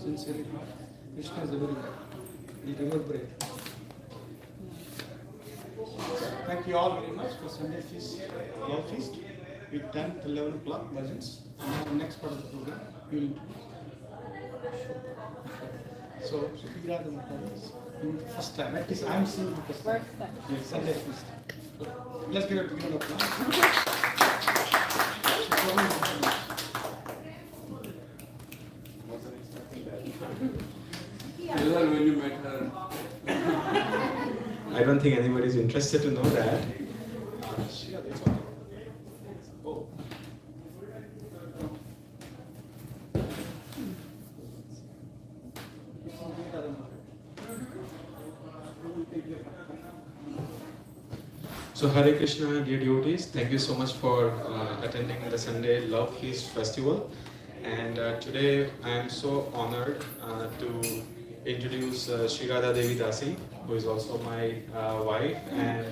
Sincerely, Krishna is everywhere. He never break. Thank you all very much for Sunday feast, love feast with 10 to 11 o'clock bhajans. Now the next part of the program, we will introduce. So, Sri Radha Devi, first time. At least I am seeing the first time. Yes, Sunday feast. So, let's give it a beginning of applause. When you met her. I don't think anybody is interested to know that. Oh. So Hare Krishna, dear devotees, thank you so much for attending the Sunday Love Feast Festival. And today I am so honored to introduce Sri Radha Devi Dasi, who is also my wife. And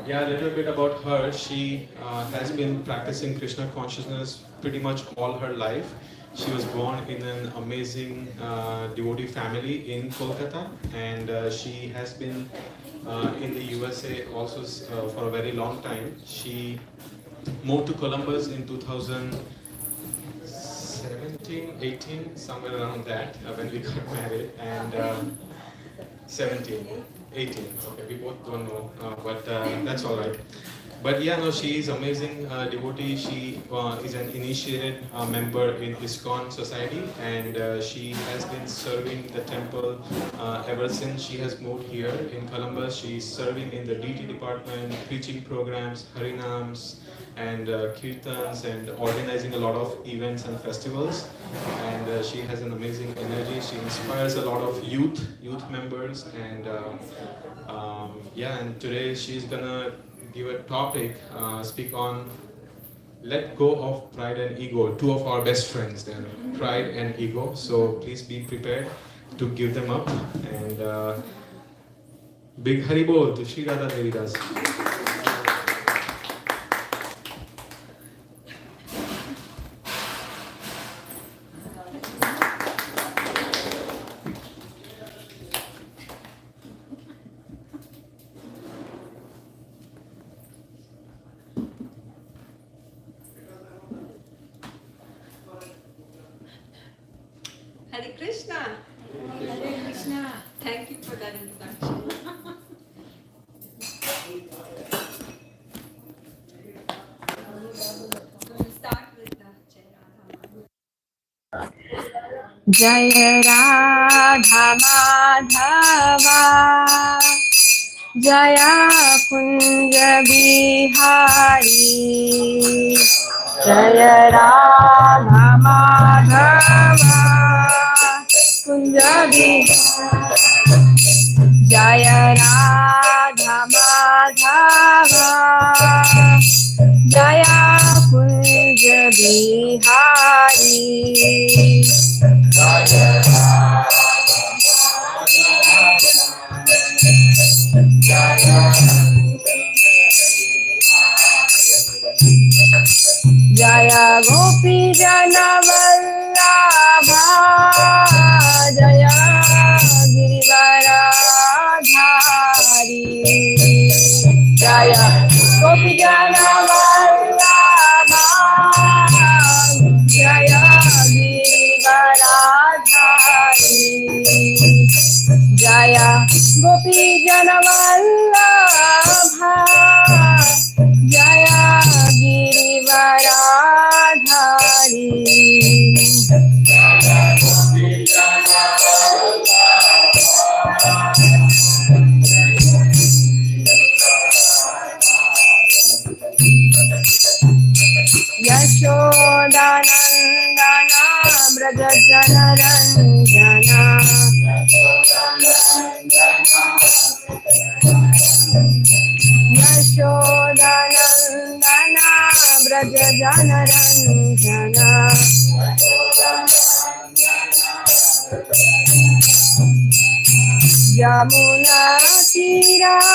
yeah, a little bit about her. She has been practicing Krishna consciousness pretty much all her life. She was born in an amazing devotee family in Kolkata, and she has been in the USA also for a very long time. She moved to Columbus in 2017, 18, somewhere around that, when we got married, and 17, 18, okay, we both don't know, but that's all right. But yeah, no, she is amazing devotee. She is an initiated member in ISKCON society, and she has been serving the temple ever since she has moved here in Columbus. She is serving in the DT department, preaching programs, harinams, and kirtans, and organizing a lot of events and festivals. And she has an amazing energy. She inspires a lot of youth members, and yeah, and today she's gonna give a topic, speak on let go of pride and ego. Two of our best friends then, pride and ego. So please be prepared to give them up. And big Haribol to Sri Radha Devi Dasi. Hare Krishna. Hare Krishna. Thank you for that introduction. We'll start with the जय राधा माधवा जय कुंज बिहारी जय राधा माधवा कुंज बिहारी जय राधा माधवा जय कुंज बिहारी जय गोपी जन वल्लभा जय गिरिवरधारी जय गोपी जन वल्लभा जय गिरिवरधारी जय गोपी जन वल्लभा जय गिरिवरधारी यशोदानन्दन व्रज जनरञ्जना यशोदानन्दन व्रज जनरञ्जना यमुना तीरावनचारी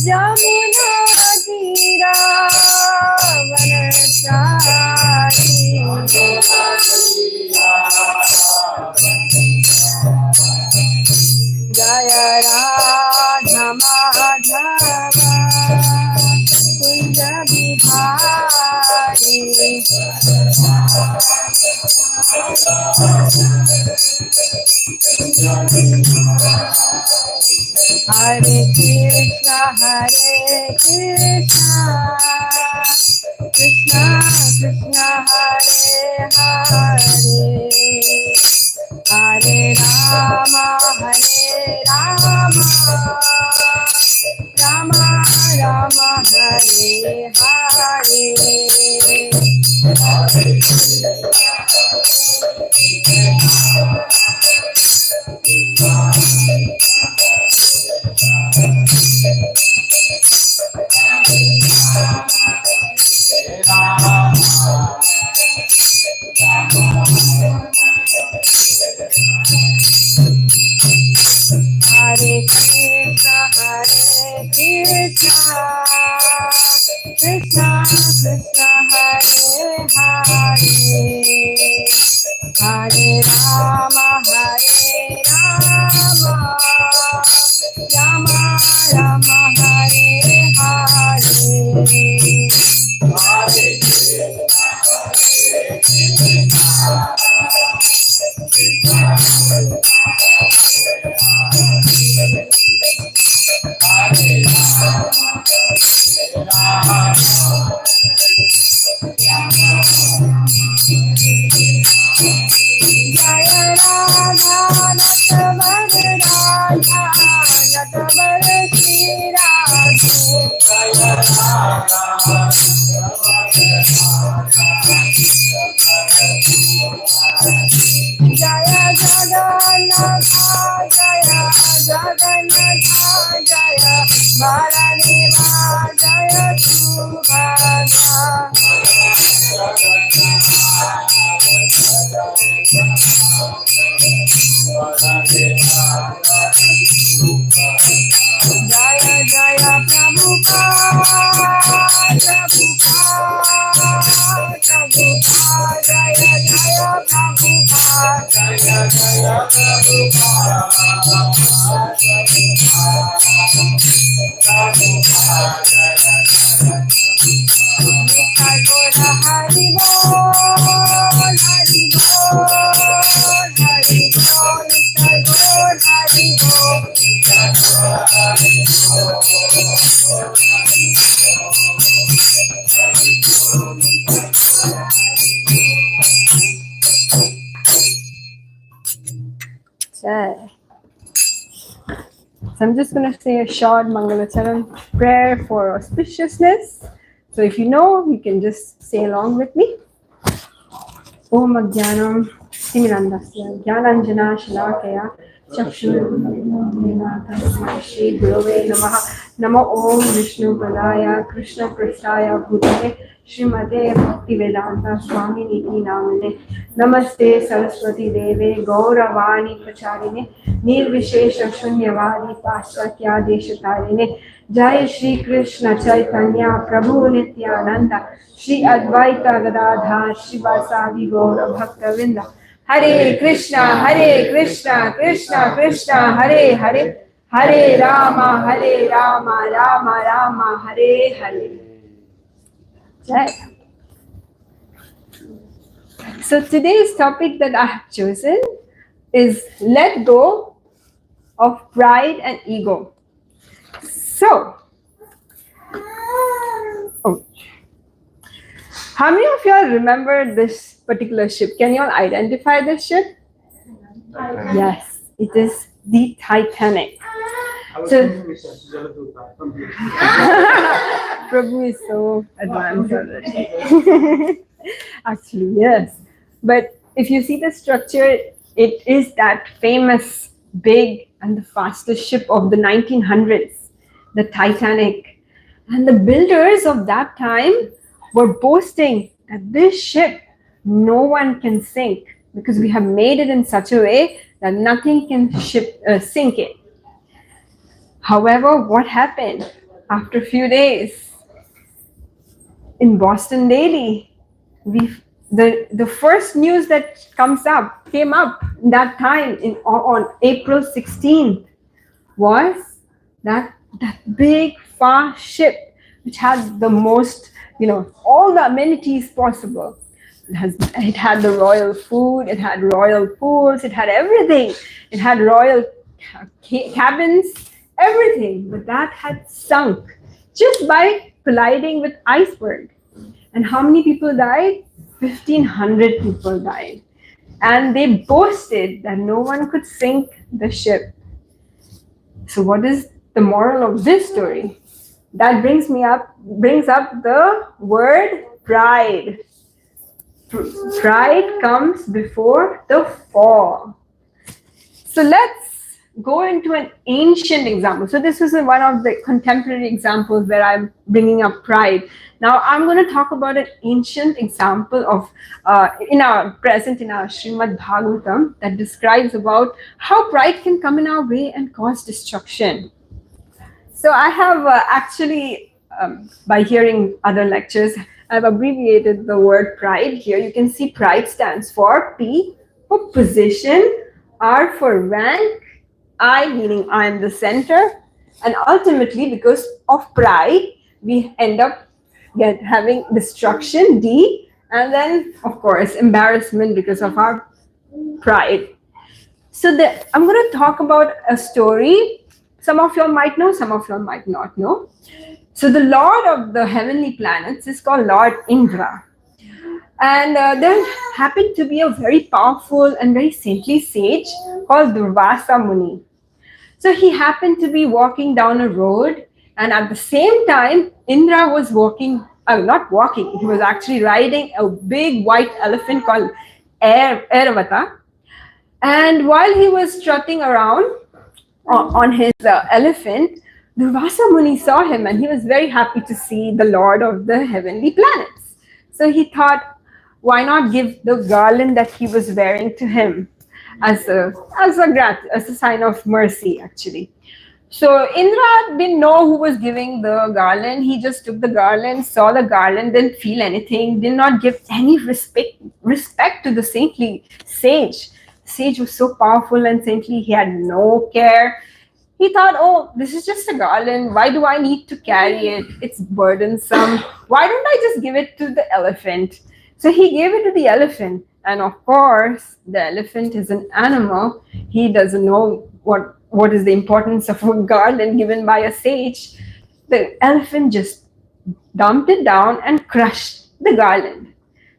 यमुना तीरावनचारी जय राधा माधवा कुंज बिहारी हरे Krishna Krishna Krishna Hare Hare Hare Ram Ram Ram Hare Hare Hare Krishna, Krishna Krishna, Hare Hare, Hare Rama, Rama Rama, Hare Hare. Jaya Radha Natavar Radha Natavar Sri Radha Jaya Jaya Jagannatha Jaya Jagannatha Jaya Baladeva Jaya Subhadra Jaya Jaya Prabhupada Prabhupada Prabhupada Jaya Jaya Prabhupada Jaya Jaya Prabhupada Hari Bol Hari Bol Hari Bol Hari Bol Jai. So I'm just going to say a short Mangalacharan prayer for auspiciousness. So if you know, you can just say along with me. Om Ajnanam Timirandasya Jnananjana Shalakaya Chakshurunena Tasmai Shri Gurave Namaha Namo Om Vishnu Padaya Krishna Prasthaya Bhutale Srimate Bhaktivedanta Swami Niti Namane Namaste Saraswati Deve Gauravani Pracharine Nirvishesha Shunyavadi Paschatya Deshatarine Jai Shri Krishna Chaitanya Prabhu Nityananda Shri Advaita Gadadhar Shivasadi Gaura Bhaktavinda Hare Krishna Krishna Krishna Hare Hare Hare Rama Rama Rama Hare Hare. Jai. So today's topic that I have chosen is let go of pride and ego. So, how many of y'all remember this particular ship? Can y'all identify this ship? Yes, it is the Titanic. So, Prabhu is so advanced already. Actually, yes. But if you see the structure, it is that famous, big, and the fastest ship of the 1900s, the Titanic. And the builders of that time were boasting that this ship no one can sink because we have made it in such a way that nothing can sink it. However, what happened after a few days in Boston Daily? The first news that came up that time on April 16th was that big fast ship which had the most, all the amenities possible. It had the royal food, it had royal pools, it had everything. It had royal cabins, everything. But that had sunk just by colliding with iceberg. And how many people died? 1,500 people died. And they boasted that no one could sink the ship. So what is the moral of this story? That brings up the word pride. Pride comes before the fall. So let's go into an ancient example. So this is one of the contemporary examples where I'm bringing up pride. Now I'm going to talk about an ancient example of in our Srimad Bhagavatam that describes about how pride can come in our way and cause destruction. So I have actually, by hearing other lectures, I've abbreviated the word pride. Here you can see pride stands for P for position, R for rank, I meaning I am the center, and ultimately because of pride we end up having destruction, D, and then of course embarrassment because of our pride. So I'm going to talk about a story. Some of y'all might know, some of y'all might not know. So the lord of the heavenly planets is called Lord Indra. And there happened to be a very powerful and very saintly sage called Durvasa Muni. So he happened to be walking down a road, and at the same time, Indra was he was actually riding a big white elephant called Airavata. And while he was strutting around on his elephant, Durvasa Muni saw him and he was very happy to see the Lord of the heavenly planets. So he thought, why not give the garland that he was wearing to him as a sign of mercy, actually. So Indra didn't know who was giving the garland. He just took the garland, saw the garland, didn't feel anything, did not give any respect to the saintly sage. The sage was so powerful and saintly, he had no care. He thought, oh, this is just a garland. Why do I need to carry it? It's burdensome. Why don't I just give it to the elephant? So he gave it to the elephant. And of course, the elephant is an animal. He doesn't know what what is the importance of a garland given by a sage, the elephant just dumped it down and crushed the garland.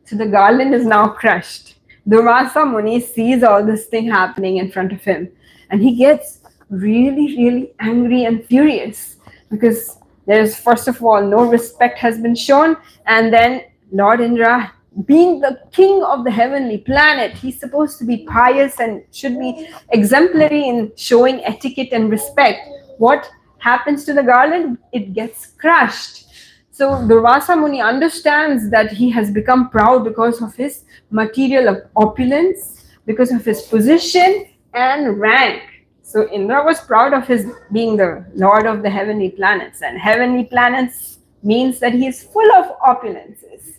So the garland is now crushed. Durvasa Muni sees all this thing happening in front of him, and he gets really, really angry and furious because there's, first of all, no respect has been shown, and then Lord Indra, being the king of the heavenly planet, he's supposed to be pious and should be exemplary in showing etiquette and respect. What happens to the garland? It gets crushed. So Durvasa Muni understands that he has become proud because of his material opulence, because of his position and rank. So Indra was proud of his being the lord of the heavenly planets, and heavenly planets means that he is full of opulences.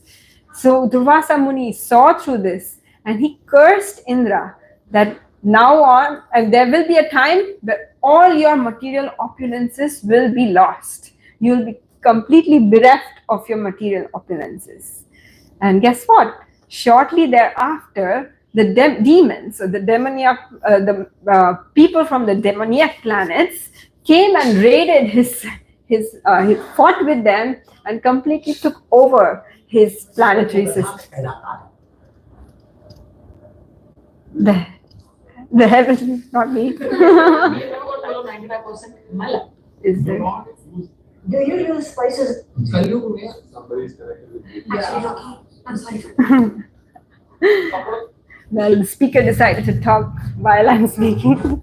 So Durvasa Muni saw through this, and he cursed Indra that now on, and there will be a time that all your material opulences will be lost. You will be completely bereft of your material opulences. And guess what? Shortly thereafter, the demons, or the demoniac, people from the demoniac planets came and raided he fought with them and completely took over his planetary system. The heavens, not me. 95% Mala. Is there? Do you use spices? Somebody's connected with you. Actually, no. I'm sorry. Well, the speaker decided to talk while I'm speaking.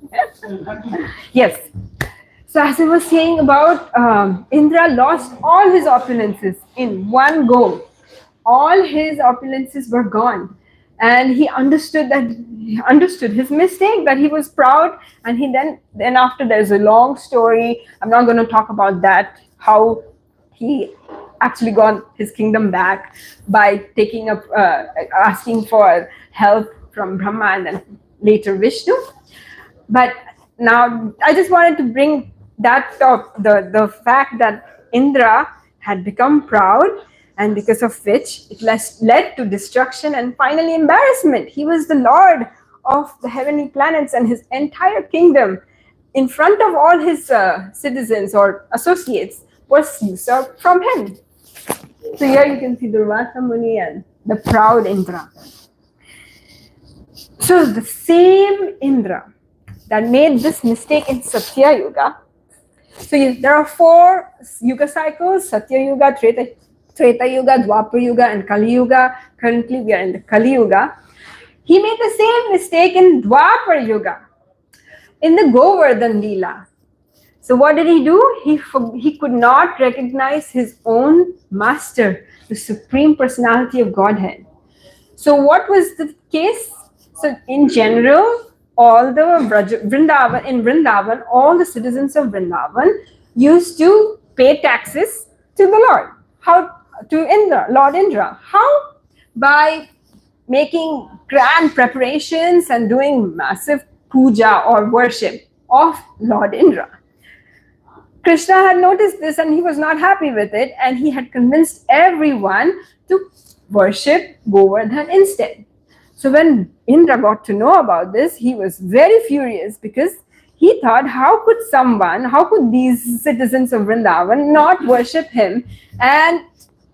Yes. So as I was saying about Indra lost all his opulences in one go. All his opulences were gone. And he understood his mistake, that he was proud, and he then after, there's a long story. I'm not going to talk about that, how he actually got his kingdom back by taking up asking for help from Brahma and then later Vishnu. But now I just wanted to bring that up, the fact that Indra had become proud, and because of which it led to destruction and finally embarrassment. He was the lord of the heavenly planets, and his entire kingdom, in front of all his citizens or associates, was usurped from him. So here you can see Durvasa Muni and the proud Indra. So the same Indra that made this mistake in Satya Yuga. So yes, there are 4 Yuga cycles: Satya Yuga, Treta Yuga, Dwapar Yuga, and Kali Yuga. Currently we are in the Kali Yuga. He made the same mistake in Dwapar Yuga, in the Govardhan Leela. So what did he do? He could not recognize his own master, the Supreme Personality of Godhead. So what was the case? So in general, all the Vrindavan, all the citizens of Vrindavan used to pay taxes to the Lord. How? To Indra, Lord Indra. How? By making grand preparations and doing massive puja or worship of Lord Indra. Krishna had noticed this and he was not happy with it, and he had convinced everyone to worship Govardhan instead. So when Indra got to know about this, he was very furious because he thought, how could these citizens of Vrindavan not worship him and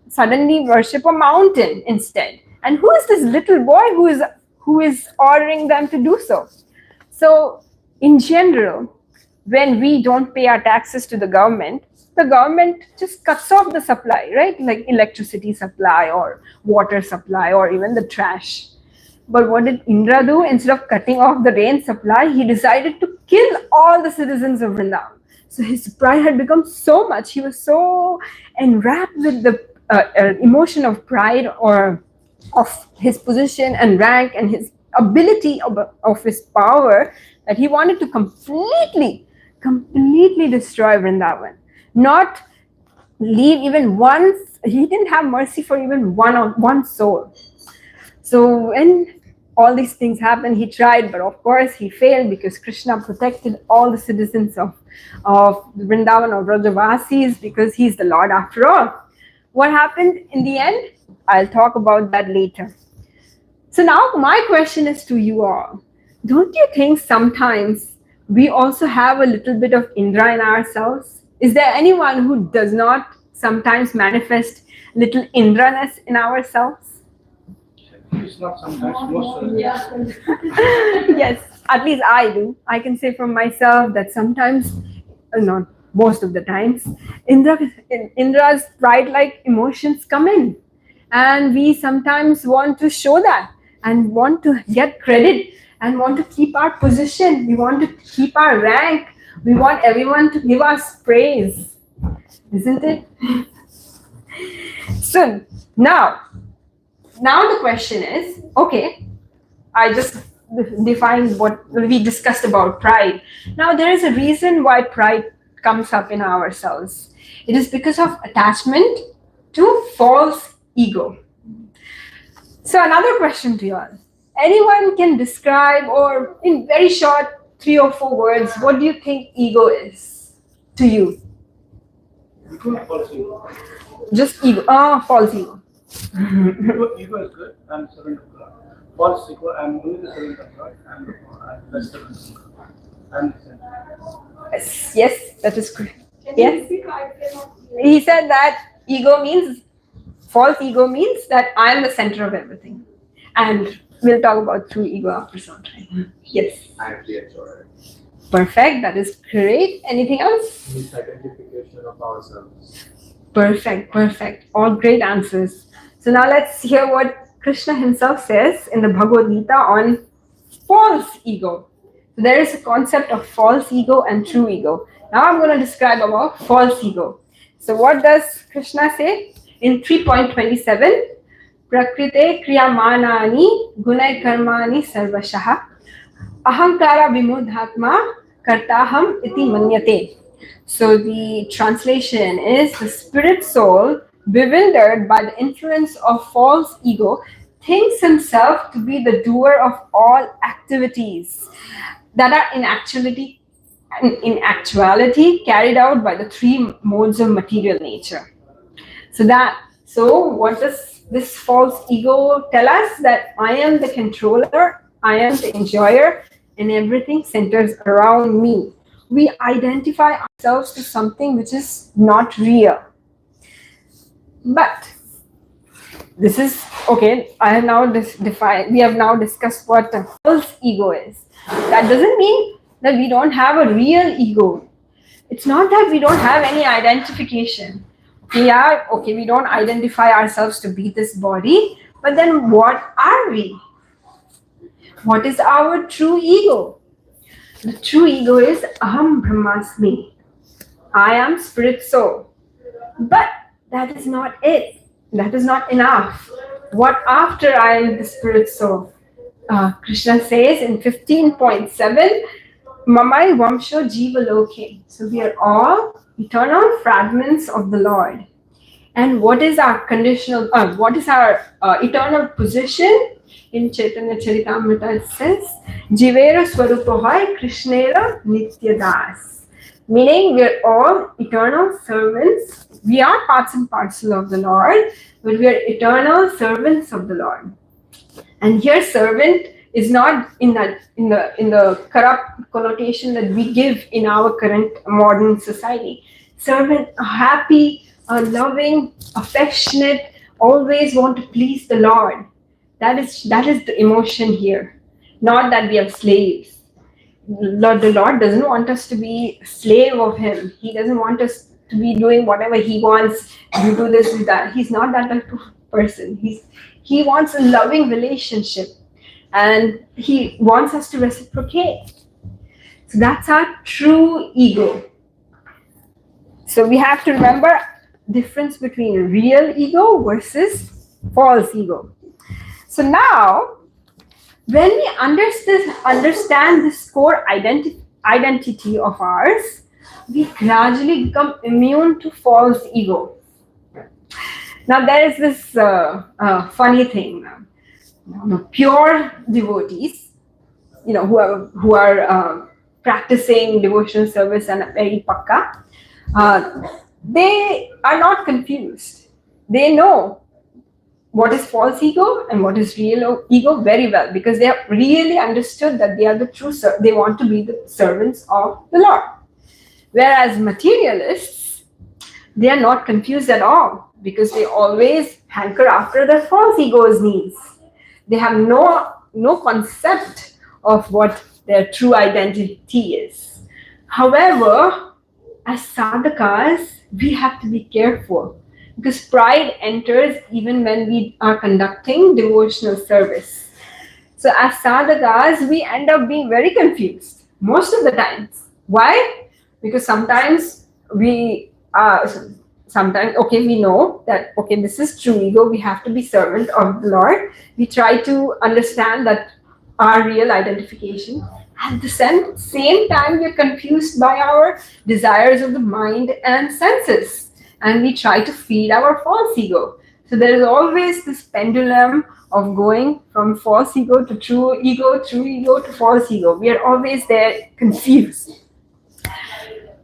suddenly worship a mountain instead? And who is this little boy who is ordering them to do so? So in general, when we don't pay our taxes to the government just cuts off the supply, right? Like electricity supply or water supply or even the trash. But what did Indra do? Instead of cutting off the rain supply, he decided to kill all the citizens of Vrindavan. So his pride had become so much, he was so enwrapped with the emotion of pride or of his position and rank and his ability of his power, that he wanted to completely destroy Vrindavan. Not leave even one, he didn't have mercy for even one soul. So when all these things happened, he tried, but of course he failed because Krishna protected all the citizens of Vrindavan or Vrajavasis, because he's the Lord after all. What happened in the end? I'll talk about that later. So now my question is to you all. Don't you think sometimes we also have a little bit of Indra in ourselves? Is there anyone who does not sometimes manifest little Indraness in ourselves? It's not sometimes, most of the time. Yes, at least I do. I can say from myself that sometimes, not most of the times, Indra's pride-like emotions come in, and we sometimes want to show that and want to get credit and want to keep our position. We want to keep our rank. We want everyone to give us praise, isn't it? So now the question is, okay, I just defined what we discussed about pride. Now there is a reason why pride comes up in ourselves. It is because of attachment to false ego. So another question to you all. Anyone can describe, or in very short 3 or 4 words, what do you think ego is to you? False ego. Just ego. False ego. Ego is good. I'm servant of God. False ego. I'm only the servant of God. I'm the servant of God. I'm the servant. Yes, that is correct. Yes. He said that false ego means that I am the center of everything. And we'll talk about true ego after some time. Yes. I am the enjoyer. Perfect. That is great. Anything else? Misidentification of ourselves. Perfect. All great answers. So now let's hear what Krishna himself says in the Bhagavad Gita on false ego. So there is a concept of false ego and true ego. Now I'm going to describe about false ego. So what does Krishna say? In 3.27, Prakrite kriyamanani gunai karmani sarvashaha ahankara vimudhatma kartaham iti manyate. So the translation is, the spirit soul, bewildered by the influence of false ego, thinks himself to be the doer of all activities that are in actuality carried out by the 3 modes of material nature. So what does this false ego tell us? That I am the controller, I am the enjoyer, and everything centers around me. We identify ourselves to something which is not real. But this is okay. I have now we have now discussed what a false ego is. That doesn't mean that we don't have a real ego. It's not that we don't have any identification. We don't identify ourselves to be this body, but then what are we? What is our true ego? The true ego is Aham Brahmasmi. I am spirit soul. But that is not it. That is not enough. What after I am the spirit soul? Krishna says in 15.7, Mamai Vamsho Jiva Loke. So we are all eternal fragments of the Lord. And what is our eternal position? In Chaitanya Charitamrita it says, Jivera Swarupohai Krishnera Nityadas. Meaning we are all eternal servants. We are parts and parcel of the Lord, but we are eternal servants of the Lord. And here servant is not in the corrupt connotation that we give in our current modern society. Servant, happy, loving, affectionate, always want to please the Lord. That is the emotion here. Not that we are slaves. The Lord doesn't want us to be a slave of Him. He doesn't want us to be doing whatever He wants. You do this, do that. He's not that type of person. He wants a loving relationship. And He wants us to reciprocate. So that's our true ego. So we have to remember difference between real ego versus false ego. So now, when we understand this core identity of ours, we gradually become immune to false ego. Now there is this funny thing. Pure devotees, who are practicing devotional service and very pakka, they are not confused. They know what is false ego and what is real ego very well, because they have really understood that they are the true they want to be the servants of the Lord. Whereas materialists, they are not confused at all, because they always hanker after their false ego's needs. They have no concept of what their true identity is. However, as sadhakas, we have to be careful, because pride enters even when we are conducting devotional service. So as sadhakas, we end up being very confused most of the times. Why? Because sometimes we know that, okay, this is true ego, we have to be servant of the Lord. We try to understand that our real identification. At the same time, we're confused by our desires of the mind and senses, and we try to feed our false ego. So there is always this pendulum of going from false ego to true ego to false ego. We are always there confused.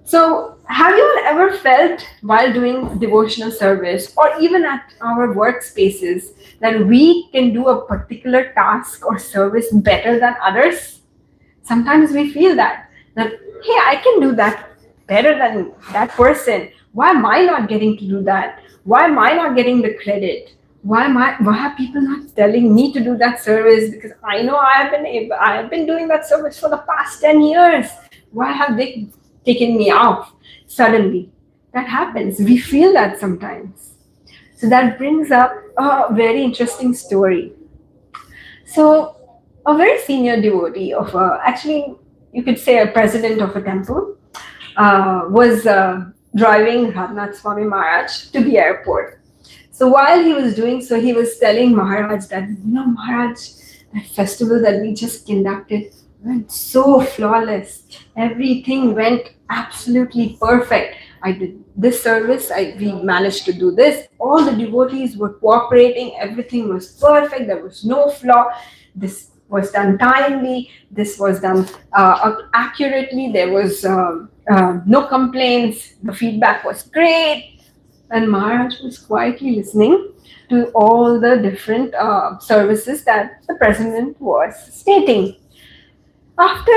So have you all ever felt while doing devotional service, or even at our workspaces, that we can do a particular task or service better than others? Sometimes we feel that hey, I can do that better than that person. Why am I not getting to do that? Why am I not getting the credit? Why are people not telling me to do that service? Because I know I have been doing that service for the past 10 years. Why have they taken me off suddenly? That happens. We feel that sometimes. So that brings up a very interesting story. So a very senior devotee of actually you could say a president of a temple was driving Radhanath Swami Maharaj to the airport. So while he was doing so, he was telling Maharaj that, Maharaj, that festival that we just conducted went so flawless. Everything went absolutely perfect. I did this service, we managed to do this. All the devotees were cooperating. Everything was perfect. There was no flaw. This was done timely. This was done accurately. There was no complaints. The feedback was great. And Maharaj was quietly listening to all the different services that the president was stating. After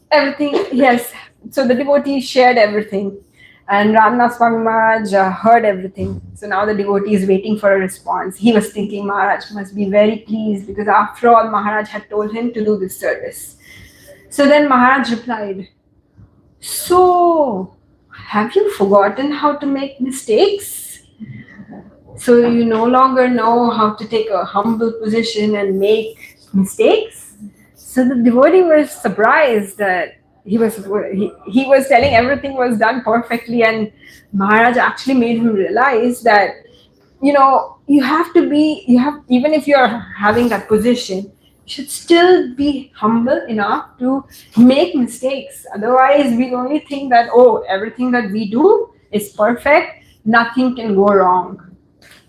everything, yes, so the devotees shared everything. And Radhanath Swami Maharaj heard everything. So now the devotee is waiting for a response. He was thinking Maharaj must be very pleased, because after all, Maharaj had told him to do this service. So then Maharaj replied, so have you forgotten how to make mistakes? So you no longer know how to take a humble position and make mistakes? So the devotee was surprised that he was telling everything was done perfectly, and Maharaj actually made him realize that, even if you're having that position, you should still be humble enough to make mistakes. Otherwise, we only think that, everything that we do is perfect, nothing can go wrong.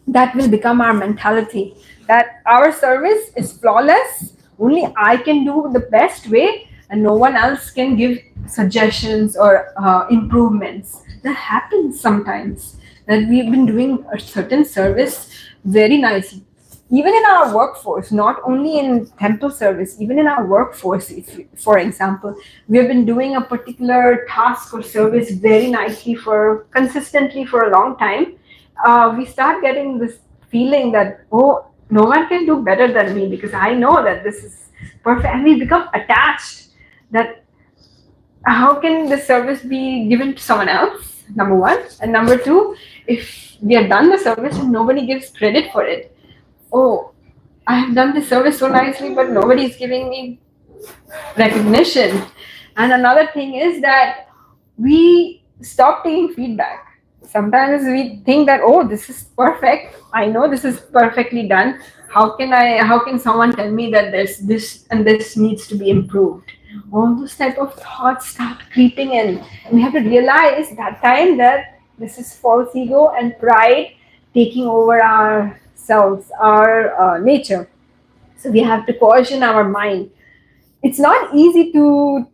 That will become our mentality, that our service is flawless, only I can do the best way, and no one else can give suggestions or improvements. That happens sometimes, that we've been doing a certain service very nicely. Even in our workforce, not only in temple service, even in our workforce, for example, we have been doing a particular task or service very nicely consistently for a long time. We start getting this feeling that, no one can do better than me, because I know that this is perfect, and we become attached that how can the service be given to someone else, number one, and number two, if we have done the service and nobody gives credit for it, I have done this service so nicely, but nobody is giving me recognition. And another thing is that we stop taking feedback. Sometimes we think that, this is perfect, I know this is perfectly done, how can someone tell me that there's this and this needs to be improved? All those type of thoughts start creeping in, and we have to realize that time that this is false ego and pride taking over ourselves, our nature. So we have to caution our mind. It's not easy to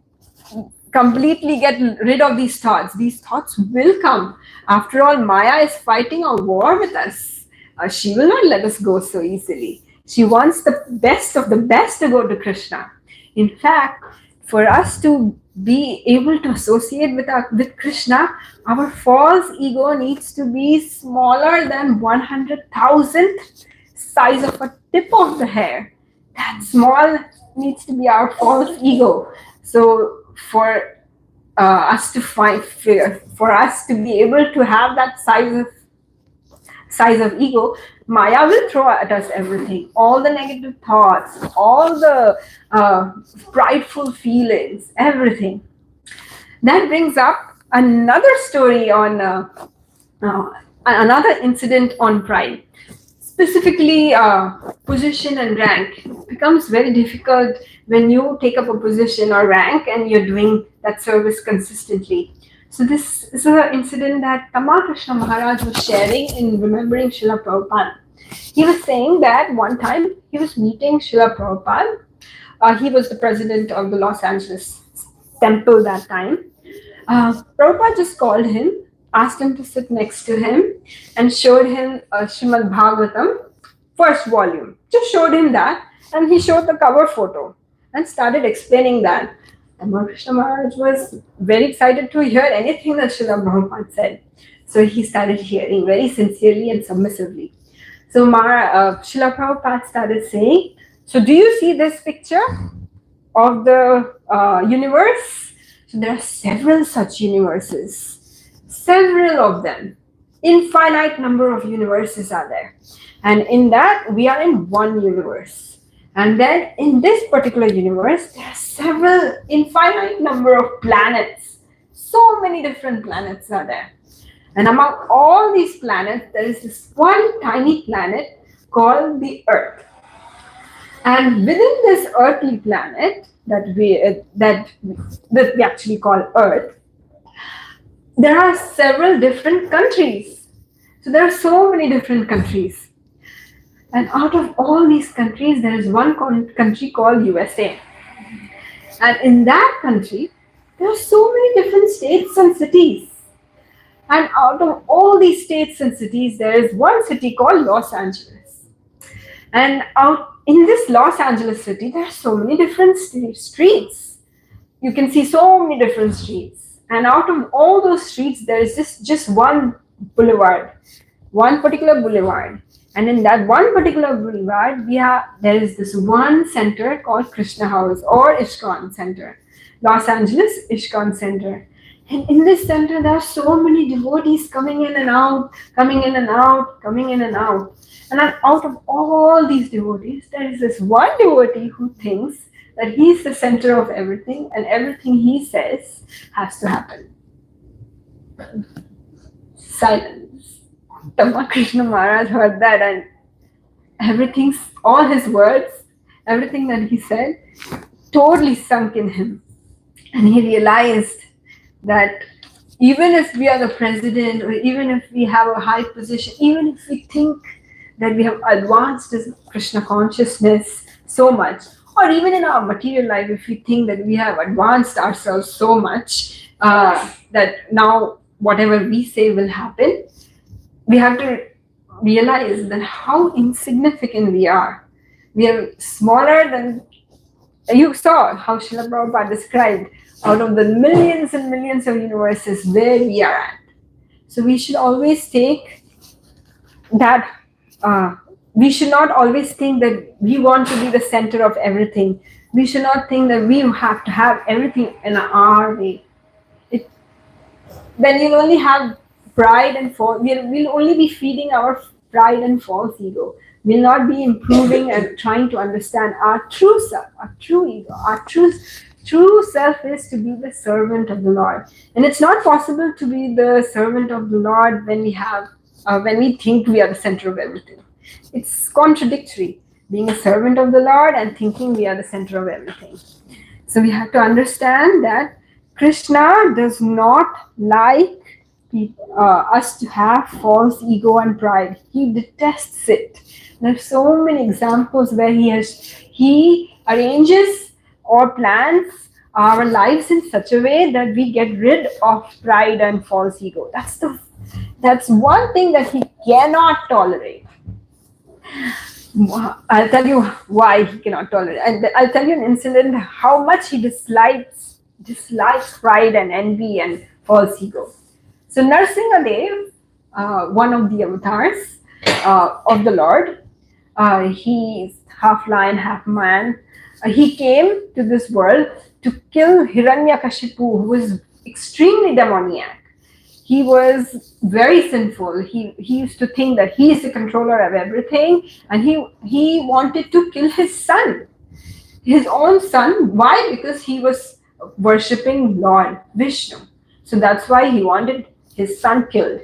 completely get rid of these thoughts. These thoughts will come. After all, Maya is fighting a war with us. she will not let us go so easily. She wants the best of the best to go to Krishna. In fact, for us to be able to associate with Krishna, our false ego needs to be smaller than 100,000th size of a tip of the hair. That small needs to be our false ego. So for us to find fear, for us to be able to have that size of ego, Maya will throw at us everything, all the negative thoughts, all the prideful feelings, everything. That brings up another story on another incident on pride. Specifically, position and rank. It becomes very difficult when you take up a position or rank and you're doing that service consistently. So this is an incident that Tamal Krishna Maharaj was sharing in remembering Srila Prabhupada. He was saying that one time he was meeting Srila Prabhupada. He was the president of the Los Angeles temple that time. Prabhupada just called him, asked him to sit next to him, and showed him Srimad Bhagavatam, first volume. Just showed him that, and he showed the cover photo and started explaining that. And Krishna Maharaj was very excited to hear anything that Srila Prabhupada said. So he started hearing very sincerely and submissively. So Srila Prabhupada started saying, so do you see this picture of the universe? So there are several such universes, several of them. Infinite number of universes are there. And in that, we are in one universe. And then in this particular universe, there are several infinite number of planets. So many different planets are there. And among all these planets, there is this one tiny planet called the Earth. And within this earthly planet that we actually call Earth, there are several different countries. So there are so many different countries. And out of all these countries, there is one country called USA. And in that country, there are so many different states and cities. And out of all these states and cities, there is one city called Los Angeles. And out in this Los Angeles city, there are so many different streets. You can see so many different streets. And out of all those streets, there is just one boulevard, one particular boulevard. And in that one particular boulevard, there is this one center called Krishna House or ISKCON Center, Los Angeles ISKCON Center. And in this center, there are so many devotees coming in and out, coming in and out, coming in and out. And out of all these devotees, there is this one devotee who thinks that he's the center of everything and everything he says has to happen. Silence. Tamal Krishna Maharaj heard that, and all his words, everything that he said, totally sunk in him. And he realized that even if we are the president, or even if we have a high position, even if we think that we have advanced this Krishna consciousness so much, or even in our material life, if we think that we have advanced ourselves so much that now whatever we say will happen, we have to realize that how insignificant we are. We are smaller than, you saw how Srila Prabhupada described, out of the millions and millions of universes where we are at. So we should always take that, we should not always think that we want to be the center of everything. We should not think that we have to have everything in our way. Then you'll only have pride and false, we'll only be feeding our pride and false ego. We'll not be improving and trying to understand our true self, our true ego. Our true self is to be the servant of the Lord. And it's not possible to be the servant of the Lord when we think we are the center of everything. It's contradictory, being a servant of the Lord and thinking we are the center of everything. So we have to understand that Krishna does not like us to have false ego and pride. He detests it. There's so many examples where he arranges or plans our lives in such a way that we get rid of pride and false ego. That's one thing that he cannot tolerate. I'll tell you why he cannot tolerate, and I'll tell you an incident how much he dislikes pride and envy and false ego. So Narsingha Dev, one of the avatars of the Lord, he's half lion, half man. He came to this world to kill Hiranyakashipu, who was extremely demoniac. He was very sinful. He used to think that he is the controller of everything, and he wanted to kill his son, his own son. Why? Because he was worshipping Lord Vishnu. So that's why he wanted his son killed.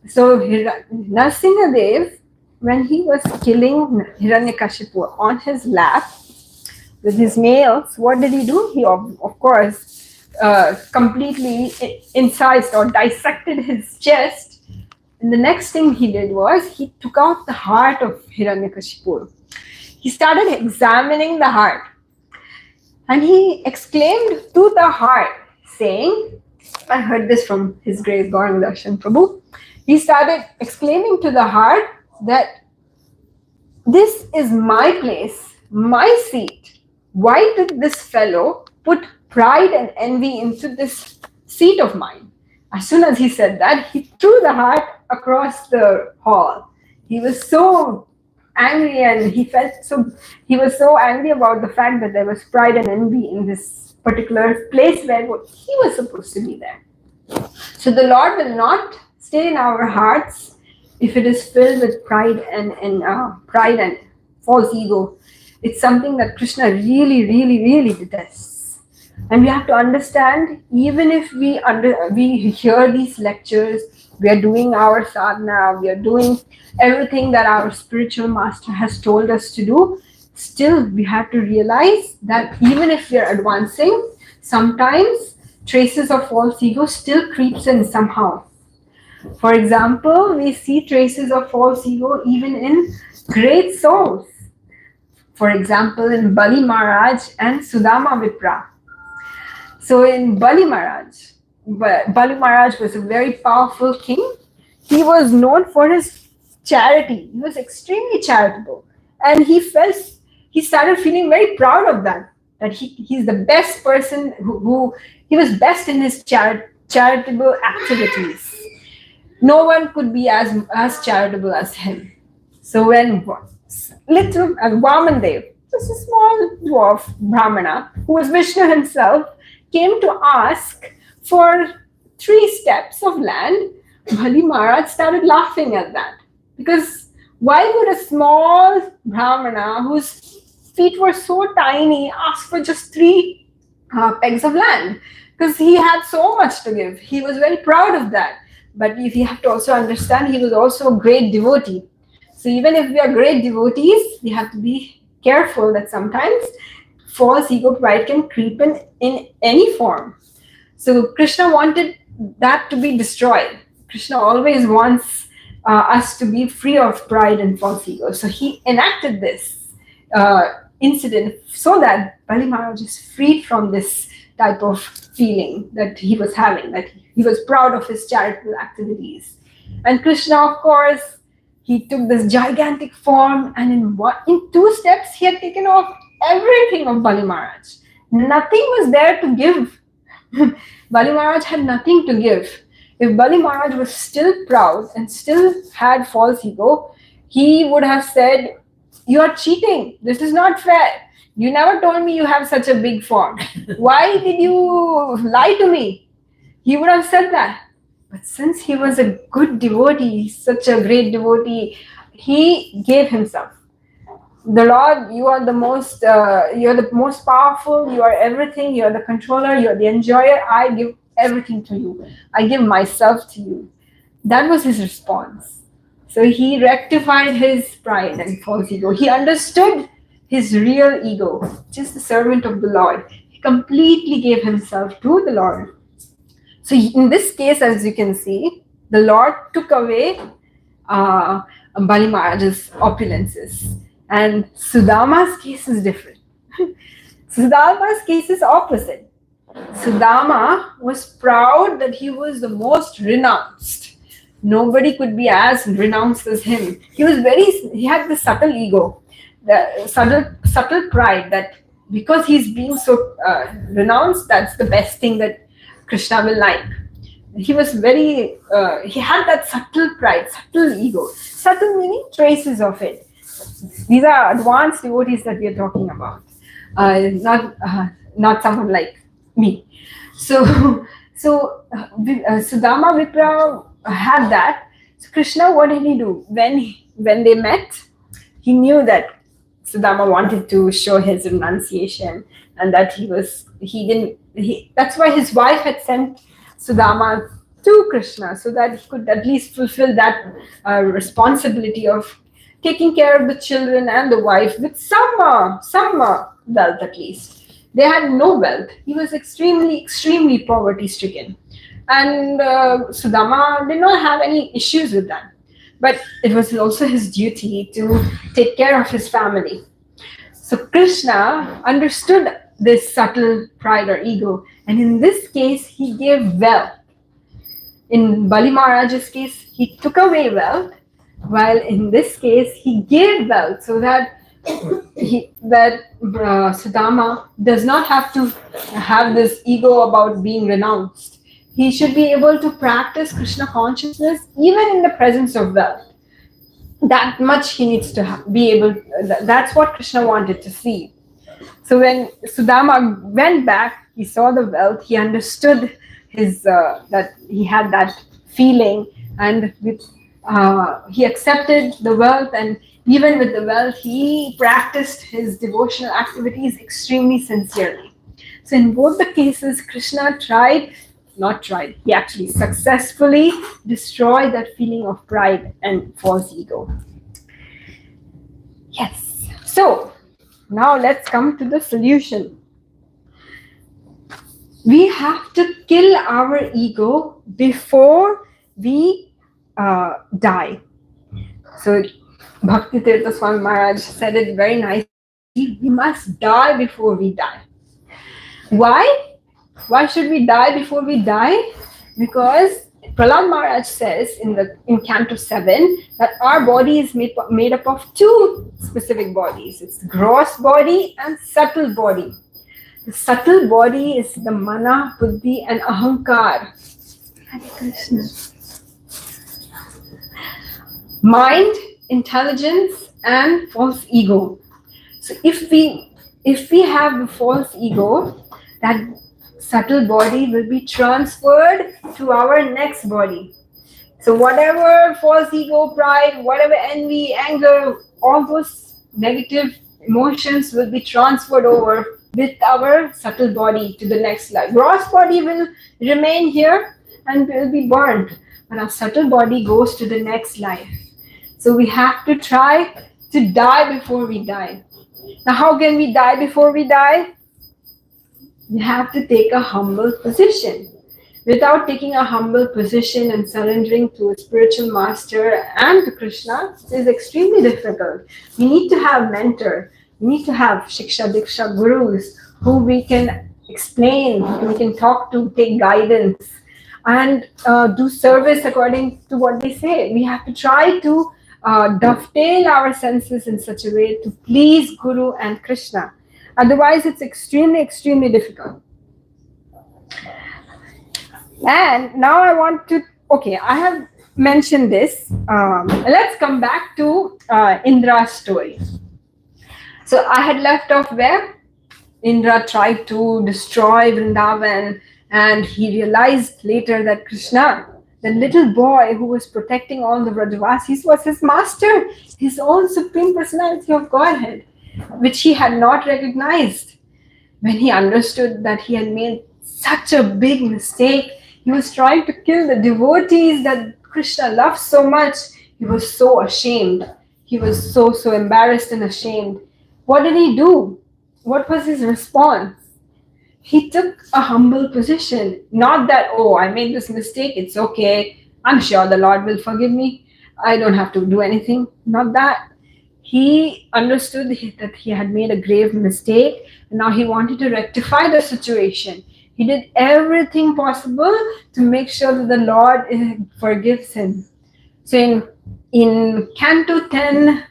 So Narsingha Dev, when he was killing Hiranyakashipu on his lap with his nails, what did he do? He of course completely incised or dissected his chest. And the next thing he did was he took out the heart of Hiranyakashipu. He started examining the heart. And he exclaimed to the heart, saying, I heard this from His Grace Gauranga Darshan Prabhu. He started exclaiming to the heart that this is my place, my seat. Why did this fellow put pride and envy into this seat of mine? As soon as he said that, he threw the heart across the hall. He was so angry, and he was so angry about the fact that there was pride and envy in this particular place where he was supposed to be there. So the Lord will not stay in our hearts if it is filled with pride and false ego. It's something that Krishna really, really, really detests. And we have to understand, even if we hear these lectures, we are doing our sadhana, we are doing everything that our spiritual master has told us to do, still we have to realize that even if we are advancing, sometimes traces of false ego still creeps in somehow. For example, we see traces of false ego even in great souls. For example, in Bali Maharaj and Sudama Vipra. So in Bali Maharaj was a very powerful king. He was known for his charity. He was extremely charitable. And he started feeling very proud of that he's the best person who he was best in his charitable activities. No one could be as charitable as him. So when little Vaman Dev, just a small dwarf Brahmana, who was Vishnu himself, came to ask for 3 steps of land, Bali Maharaj started laughing at that. Because why would a small Brahmana whose feet were so tiny ask for just 3 pegs of land? Because he had so much to give. He was very proud of that. But if you have to also understand, he was also a great devotee. So even if we are great devotees, we have to be careful that sometimes false ego pride can creep in any form. So Krishna wanted that to be destroyed. Krishna always wants us to be free of pride and false ego. So he enacted this incident so that Bali Maharaj is freed from this type of feeling that he was having, that he was proud of his charitable activities. And Krishna, of course, he took this gigantic form, and in 2 steps, he had taken off everything of Bali Maharaj. Nothing was there to give. Bali Maharaj had nothing to give. If Bali Maharaj was still proud and still had false ego, he would have said, "You are cheating. This is not fair. You never told me you have such a big form. Why did you lie to me?" He would have said that. But since he was a good devotee, such a great devotee, he gave himself. The Lord, you are the most powerful, you are everything, you are the controller, you are the enjoyer. I give everything to you. I give myself to you. That was his response. So he rectified his pride and false ego. He understood his real ego, just the servant of the Lord. He completely gave himself to the Lord. So in this case, as you can see, the Lord took away Bali Maharaj's opulences. And Sudama's case is different. Sudama's case is opposite. Sudama was proud that he was the most renounced. Nobody could be as renounced as him. He had this subtle ego, the subtle pride that because he's being so renounced, that's the best thing that Krishna will like. He was he had that subtle pride, subtle ego. Subtle meaning traces of it. These are advanced devotees that we are talking about, not someone like me. So Sudama Vipra had that. So Krishna, what did he do? When they met, he knew that Sudama wanted to show his renunciation, and that that's why his wife had sent Sudama to Krishna, so that he could at least fulfill that responsibility of taking care of the children and the wife with some wealth at least. They had no wealth. He was extremely poverty stricken. And Sudama did not have any issues with that. But it was also his duty to take care of his family. So Krishna understood this subtle pride or ego. And in this case, he gave wealth. In Bali Maharaj's case, he took away wealth. While in this case, he gave wealth so that Sudama does not have to have this ego about being renounced. He should be able to practice Krishna consciousness even in the presence of wealth. That much he needs to be able. That's what Krishna wanted to see. So when Sudama went back, he saw the wealth. He understood that he had that feeling, and he accepted the wealth, and even with the wealth, he practiced his devotional activities extremely sincerely. So in both the cases, Krishna he actually successfully destroyed that feeling of pride and false ego. Yes. So now let's come to the solution. We have to kill our ego before we die. So Bhakti Tirtha Swami Maharaj said it very nicely. We must die before we die. Why? Why should we die before we die? Because Prahlad Maharaj says in Canto 7 that our body is made up of two specific bodies. It's gross body and subtle body. The subtle body is the mana, buddhi and ahankar. Hare Krishna. Mind, intelligence and false ego. So if we have the false ego, that subtle body will be transferred to our next body. So whatever false ego, pride, whatever envy, anger, all those negative emotions will be transferred over with our subtle body to the next life. Gross body will remain here and will be burned, and our subtle body goes to the next life. So we have to try to die before we die. Now how can we die before we die? We have to take a humble position. Without taking a humble position and surrendering to a spiritual master and to Krishna, it is extremely difficult. We need to have mentor. We need to have Shiksha Diksha gurus who we can explain, who we can talk to, take guidance, and do service according to what they say. We have to try to dovetail our senses in such a way to please Guru and Krishna. Otherwise, it's extremely difficult. And now I have mentioned this. Let's come back to Indra's story. So I had left off where Indra tried to destroy Vrindavan, and he realized later that Krishna, the little boy who was protecting all the Vrajavasis, was his master, his own supreme personality of Godhead, which he had not recognized. When he understood that he had made such a big mistake, he was trying to kill the devotees that Krishna loved so much. He was so ashamed. He was so embarrassed and ashamed. What did he do? What was his response? He took a humble position. Not that, oh, I made this mistake, it's okay, I'm sure the Lord will forgive me, I don't have to do anything. Not that. He understood that he had made a grave mistake, and now he wanted to rectify the situation. He did everything possible to make sure that the Lord forgives him. So in Canto 10,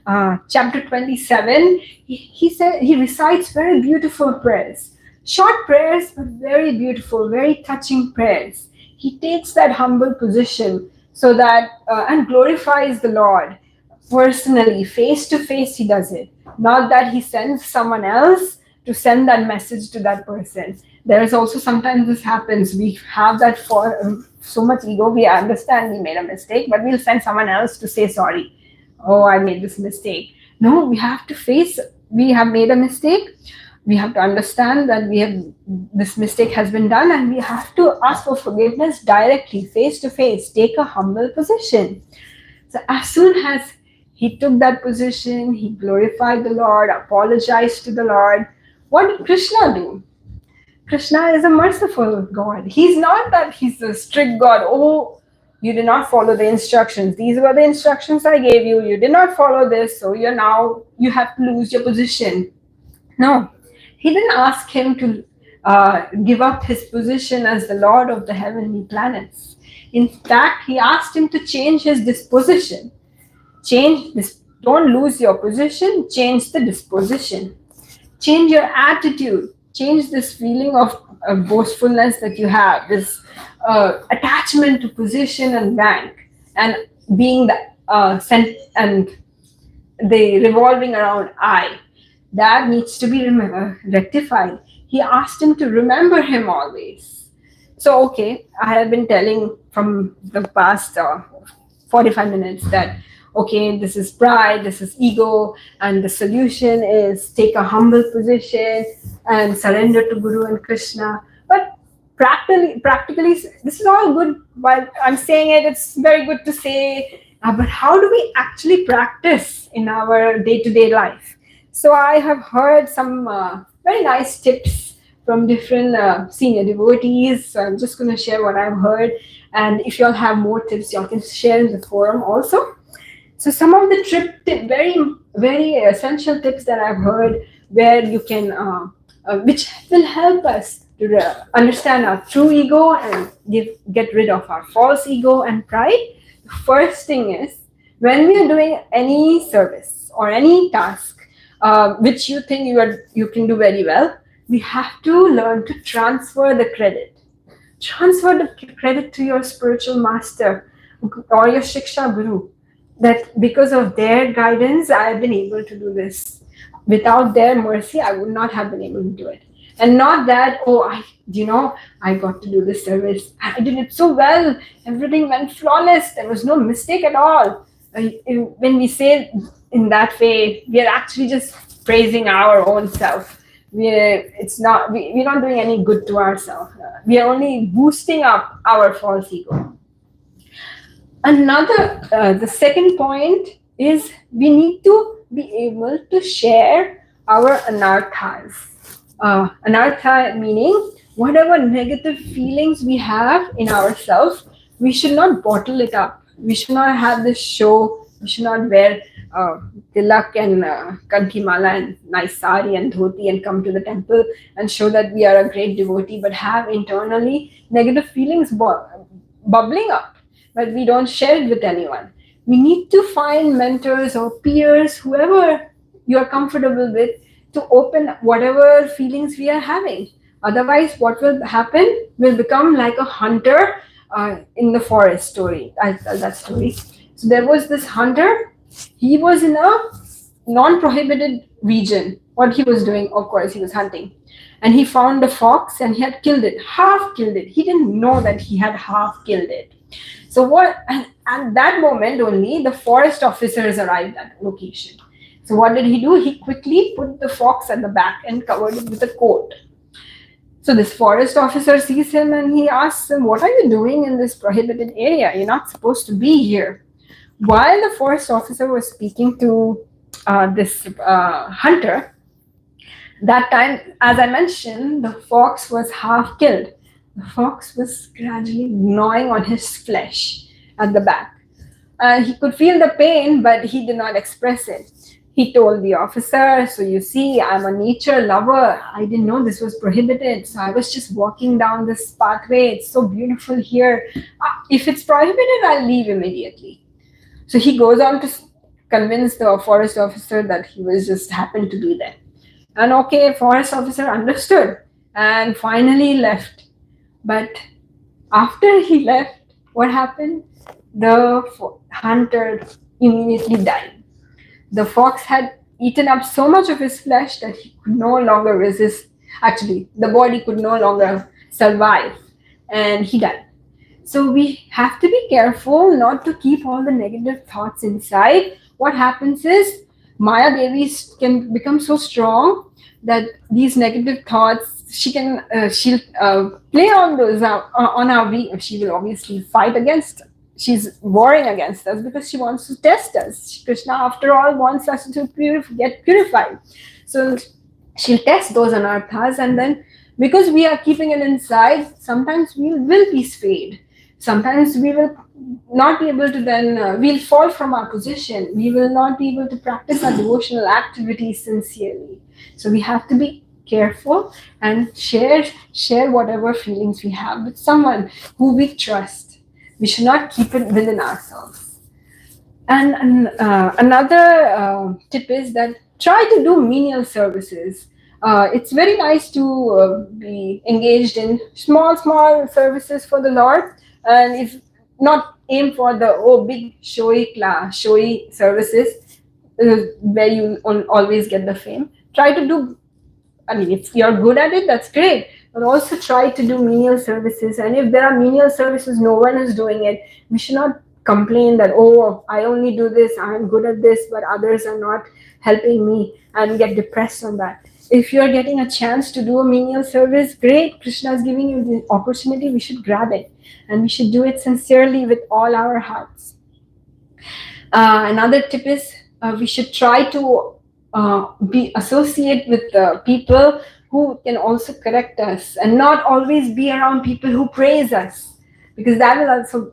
chapter 27, he said he recites very beautiful prayers. Short prayers, but very beautiful, very touching prayers. He takes that humble position so that and glorifies the Lord personally, face to face. He does it, not that he sends someone else to send that message to that person. There is also sometimes this happens. We have that for so much ego. We understand we made a mistake, but we'll send someone else to say sorry. Oh, I made this mistake. No, we have to face. We have made a mistake. We have to understand that this mistake has been done, and we have to ask for forgiveness directly, face to face. Take a humble position. So as soon as he took that position, he glorified the Lord, apologized to the Lord. What did Krishna do? Krishna is a merciful God. He's not that he's a strict God. Oh, you did not follow the instructions. These were the instructions I gave you. You did not follow this, so you have to lose your position. No, he didn't ask him to give up his position as the Lord of the heavenly planets. In fact, he asked him to change his disposition. Change this. Don't lose your position. Change the disposition. Change your attitude. Change this feeling of boastfulness that you have, this attachment to position and rank, and being the and the revolving around I. That needs to be rectified. He asked him to remember him always. So, okay, I have been telling from the past 45 minutes that, okay, this is pride, this is ego, and the solution is take a humble position and surrender to Guru and Krishna. But practically, this is all good. While I'm saying it, it's very good to say, but how do we actually practice in our day-to-day life? So I have heard some very nice tips from different senior devotees. So I'm just going to share what I've heard. And if you all have more tips, you all can share in the forum also. So some of the very, very essential tips that I've heard where you can, which will help us to understand our true ego and get rid of our false ego and pride. The first thing is, when we are doing any service or any task, which you think you can do very well, we have to learn to transfer the credit. Transfer the credit to your spiritual master or your Shiksha Guru. That because of their guidance, I have been able to do this. Without their mercy, I would not have been able to do it. And not that, I got to do this service. I did it so well. Everything went flawless. There was no mistake at all. When we say in that way, we are actually just praising our own self. We're not doing any good to ourselves. We are only boosting up our false ego. The second point is we need to be able to share our anarthas. Anartha meaning whatever negative feelings we have in ourselves, we should not bottle it up. We should not have this show. We should not wear tilak and kanthi mala and nice sari and dhoti and come to the temple and show that we are a great devotee, but have internally negative feelings bubbling up, but we don't share it with anyone. We need to find mentors or peers, whoever you are comfortable with, to open whatever feelings we are having. Otherwise, what will happen? We'll become like a hunter in the forest story. I'll tell that story. So there was this hunter. He was in a non-prohibited region. What he was doing, of course, he was hunting. And he found a fox and he had killed it, half killed it. He didn't know that he had half killed it. So at that moment only, the forest officers arrived at the location. So what did he do? He quickly put the fox at the back and covered it with a coat. So this forest officer sees him and he asks him, what are you doing in this prohibited area? You're not supposed to be here. While the forest officer was speaking to this hunter, that time, as I mentioned, the fox was half killed. The fox was gradually gnawing on his flesh at the back. He could feel the pain, but he did not express it. He told the officer, so you see, I'm a nature lover. I didn't know this was prohibited. So I was just walking down this pathway. It's so beautiful here. If it's prohibited, I'll leave immediately. So he goes on to convince the forest officer that he was just happened to be there. And okay, forest officer understood and finally left. But after he left, what happened? The hunter immediately died. The fox had eaten up so much of his flesh that he could no longer resist. Actually, the body could no longer survive, and he died. So we have to be careful not to keep all the negative thoughts inside. What happens is Maya Devi can become so strong that these negative thoughts she'll play on those on our she will obviously fight against. She's warring against us because she wants to test us. Krishna, after all, wants us to get purified. So she'll test those anarthas, and then because we are keeping it inside, sometimes we will be swayed. Sometimes we will not be able to then, we'll fall from our position. We will not be able to practice our devotional activities sincerely. So we have to be careful and share whatever feelings we have with someone who we trust. We should not keep it within ourselves. And another tip is that try to do menial services. It's very nice to be engaged in small services for the Lord, and if not aim for the big showy services where you always get the fame. Try to do, I mean, if you're good at it, that's great, but also try to do menial services. And if there are menial services, no one is doing it, we should not complain that, oh, I only do this, I'm good at this, but others are not helping me, and get depressed on that. If you're getting a chance to do a menial service, great, Krishna is giving you the opportunity, we should grab it. And we should do it sincerely with all our hearts. Another tip is we should try to be associate with people who can also correct us, and not always be around people who praise us, because that will also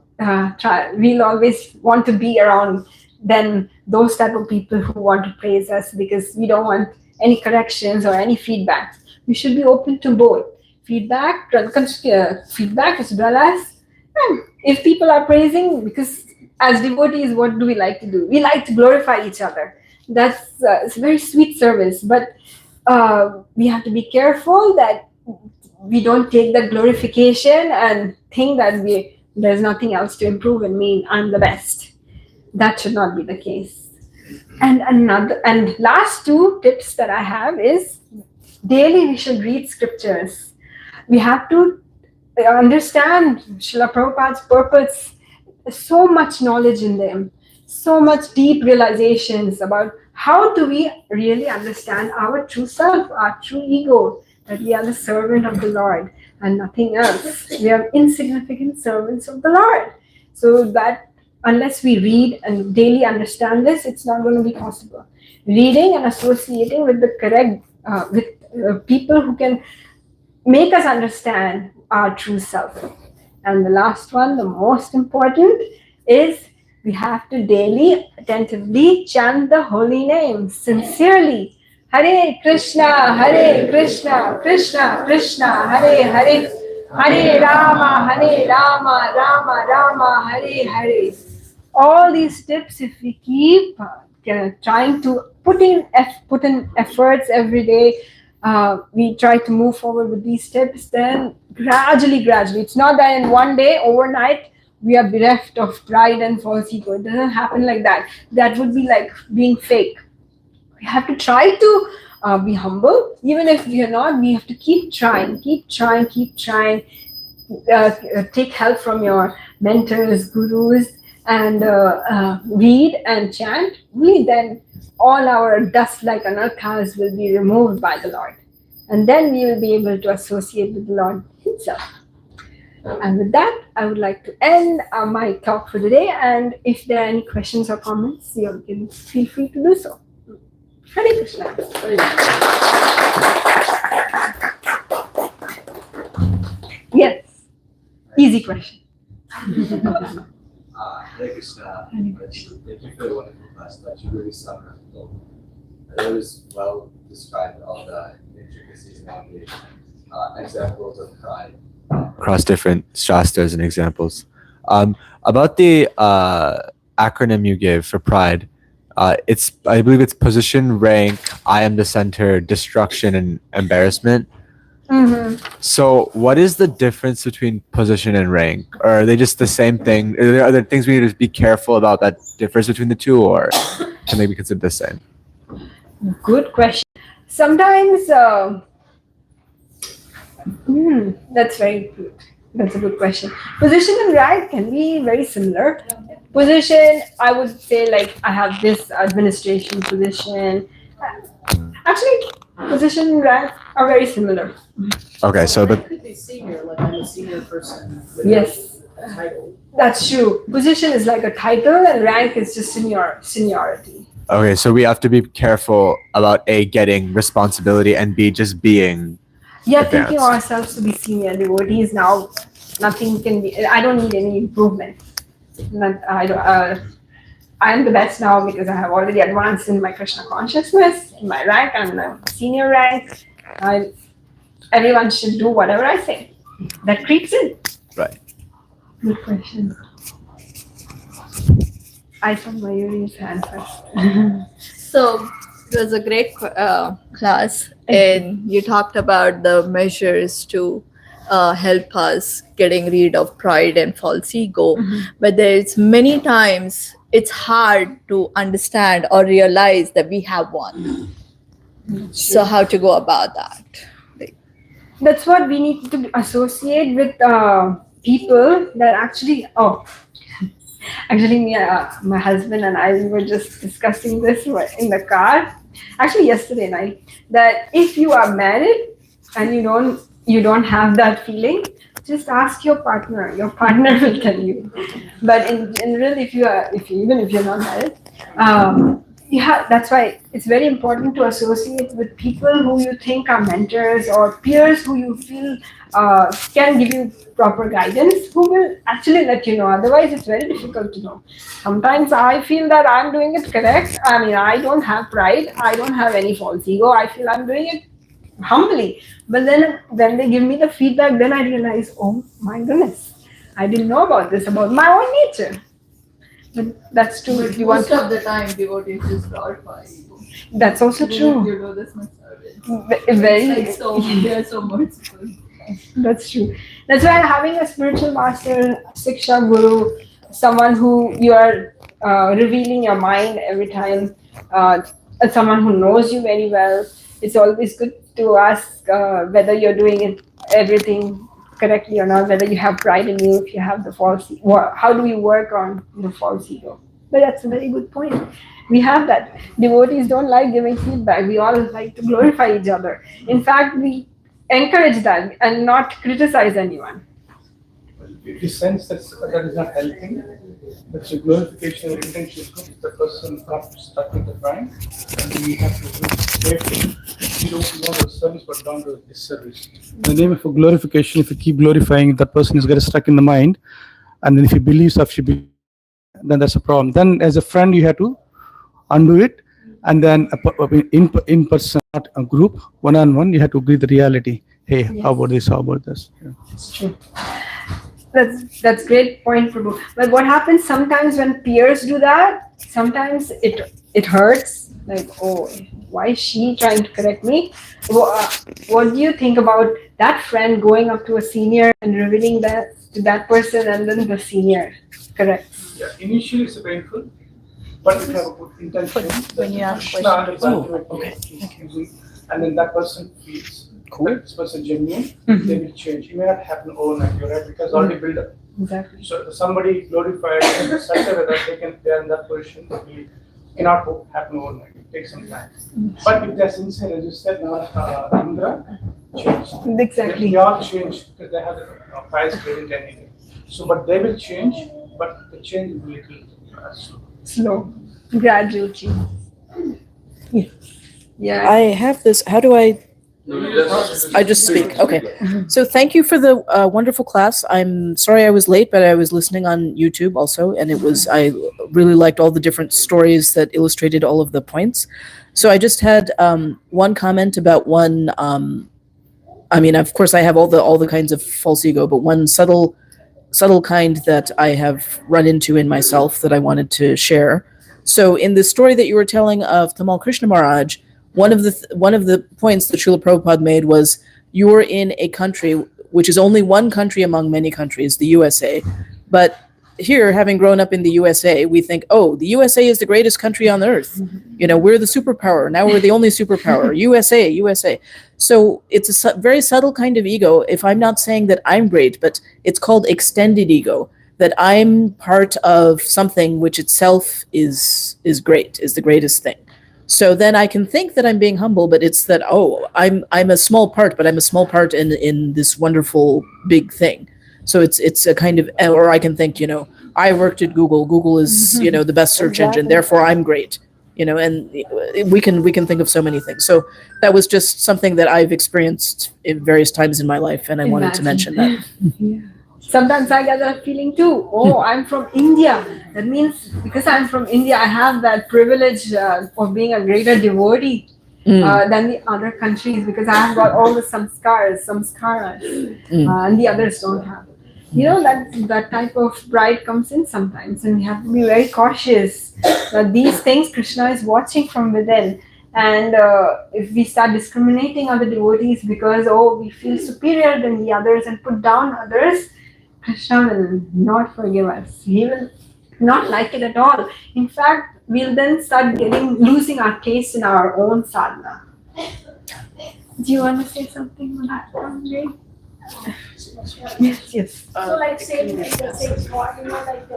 we'll always want to be around then those type of people who want to praise us, because we don't want any corrections or any feedback. We should be open to both feedback as well as if people are praising, because as devotees, what do we like to do? We like to glorify each other. That's it's a very sweet service, but we have to be careful that we don't take that glorification and think that there's nothing else to improve in me, I'm the best. That should not be the case. And last two tips that I have is daily we should read scriptures. We have to understand Srila Prabhupada's purpose. There's so much knowledge in them, so much deep realizations about how do we really understand our true self, our true ego, that we are the servant of the Lord and nothing else. We are insignificant servants of the Lord. So that unless we read and daily understand this, it's not going to be possible. Reading and associating with the correct, with people who can make us understand our true self. And the last one, the most important, is we have to daily, attentively chant the holy name sincerely. Hare Krishna, Krishna Krishna, Hare Hare, Hare Rama, Rama Rama, Hare Hare. All these tips, if we keep trying to put in efforts every day, we try to move forward with these tips, then gradually, it's not that in one day, overnight, we are bereft of pride and false ego. It doesn't happen like that. That would be like being fake. We have to try to be humble. Even if we are not, we have to keep trying. Take help from your mentors, gurus, and read and chant. Then all our dust like anarthas will be removed by the Lord. And then we will be able to associate with the Lord himself. And with that, I would like to end my talk for today. And if there are any questions or comments, you can feel free to do so. Hare Krishna. Yes. Easy question. Hare Krishna. Thank you for the wonderful class. That you really summed up. It was well described, all the intricacies and all the examples of pride across different shastras and examples. About the acronym you give for pride, I believe it's position, rank, I am the center, destruction, and embarrassment. So what is the difference between position and rank? Or are they just the same thing? Are there things we need to be careful about that difference between the two, or can they be considered the same? Good question. Sometimes, that's very good. That's a good question. Position and rank can be very similar. Position, I would say, like, I have this administration position. Actually, position and rank are very similar. Okay, so the Could be senior, like I'm a senior person. Yes, A title. that's true. Position is like a title, and rank is just seniority. okay, so we have to be careful about A, getting responsibility, and B, just being. Yeah, Advanced. thinking ourselves to be senior devotees now, nothing can be. I don't need any improvement. I am the best now because I have already advanced in my Krishna consciousness. In my rank, I'm a senior rank. Everyone should do whatever I say. That creeps in. Right. Good question. I saw Mayuri's hand first. So it was a great class, and you talked about the measures to help us getting rid of pride and false ego. But there's many times it's hard to understand or realize that we have one. So how to go about that? That's what we need to associate with people that actually. Actually, my husband and I were just discussing this in the car. Actually, yesterday night, that if you are married and you don't have that feeling, just ask your partner. Your partner will tell you. But in general, even if you're not married, that's why it's very important to associate with people who you think are mentors or peers who you feel can give you proper guidance, who will actually let you know. Otherwise, it's very difficult to know. Sometimes I feel that I'm doing it correct. I mean, I don't have pride. I don't have any false ego. I feel I'm doing it humbly. But then when they give me the feedback, then I realize, oh my goodness, I didn't know about this, about my own nature. But that's true. If you want Most of the time, devotees just glorify ego. That's also true. You do this much service. Very. It's like they are so merciful. That's true. That's why having a spiritual master, Siksha Guru, someone who you are revealing your mind every time, someone who knows you very well, it's always good to ask whether you're doing everything correctly or not, whether you have pride in you, if you have the false ego, how do you work on the false ego. But that's a very good point. We have that. Devotees don't like giving feedback. We all like to glorify each other. In fact, we encourage that and not criticize anyone. If you sense that is not helping, that's a glorification or intention. If the person got stuck with the mind, and we have to do carefully. We don't want to service, but down to disservice. In the name of a glorification, if you keep glorifying, that person is getting stuck in the mind, and then if he believes or she believes, then that's a problem. Then, as a friend, you have to undo it, and then in person, not a group, one-on-one, you have to agree the reality. Hey, yes. How about this? How about this? Yeah. It's true. That's great point, Prabhu. But what happens sometimes when peers do that? Sometimes it hurts. Like, oh, why is she trying to correct me? What do you think about that friend going up to a senior and revealing that to that person, and then the senior corrects? Yeah, initially it's painful, but if you have a good intention, When you ask and then that person feels that this person genuine, they will change. It may not happen overnight, you're right, because already built up. Exactly. So somebody glorified in such a way that they are in that position, it cannot happen overnight. It takes some time. But if they're sincere, as you said, Indra changed. Exactly. They all change because they have the price credit anything. So, but they will change, but the change will be little slow, gradual change. Yeah. I have this. How do I just speak. Okay. So thank you for the wonderful class. I'm sorry I was late, but I was listening on YouTube also, and I really liked all the different stories that illustrated all of the points. So I just had one comment about one. I mean, of course, I have all the kinds of false ego, but one subtle subtle kind that I have run into in myself that I wanted to share. So in the story that you were telling of Tamal Krishna Maharaj, one of the points that Srila Prabhupada made was, you're in a country which is only one country among many countries, the USA. But here, having grown up in the USA, we think, oh, the USA is the greatest country on earth. You know, we're the superpower. Now we're the only superpower. USA, USA. So it's a very subtle kind of ego. If I'm not saying that I'm great, but it's called extended ego, that I'm part of something which itself is great, is the greatest thing. So then I can think that I'm being humble, but it's that, oh, I'm a small part, but I'm a small part in this wonderful big thing. So it's a kind of, or I can think, you know, I worked at Google. Google is, you know, the best search engine, therefore I'm great. You know, and we can think of so many things. So that was just something that I've experienced in various times in my life, and I wanted to mention that. Yeah. Sometimes I get that feeling too. Oh, I'm from India. That means because I'm from India, I have that privilege of being a greater devotee than the other countries, because I have got all the samskaras, and the others don't have. You know, that type of pride comes in sometimes, and we have to be very cautious that these things Krishna is watching from within. And if we start discriminating other devotees because, oh, we feel superior than the others and put down others, Krishna will not forgive us. He will not like it at all. In fact, we'll then start losing our taste in our own sadhana. Do you want to say something on that, Andre? Yes. So like same thing, the same thought, you know, like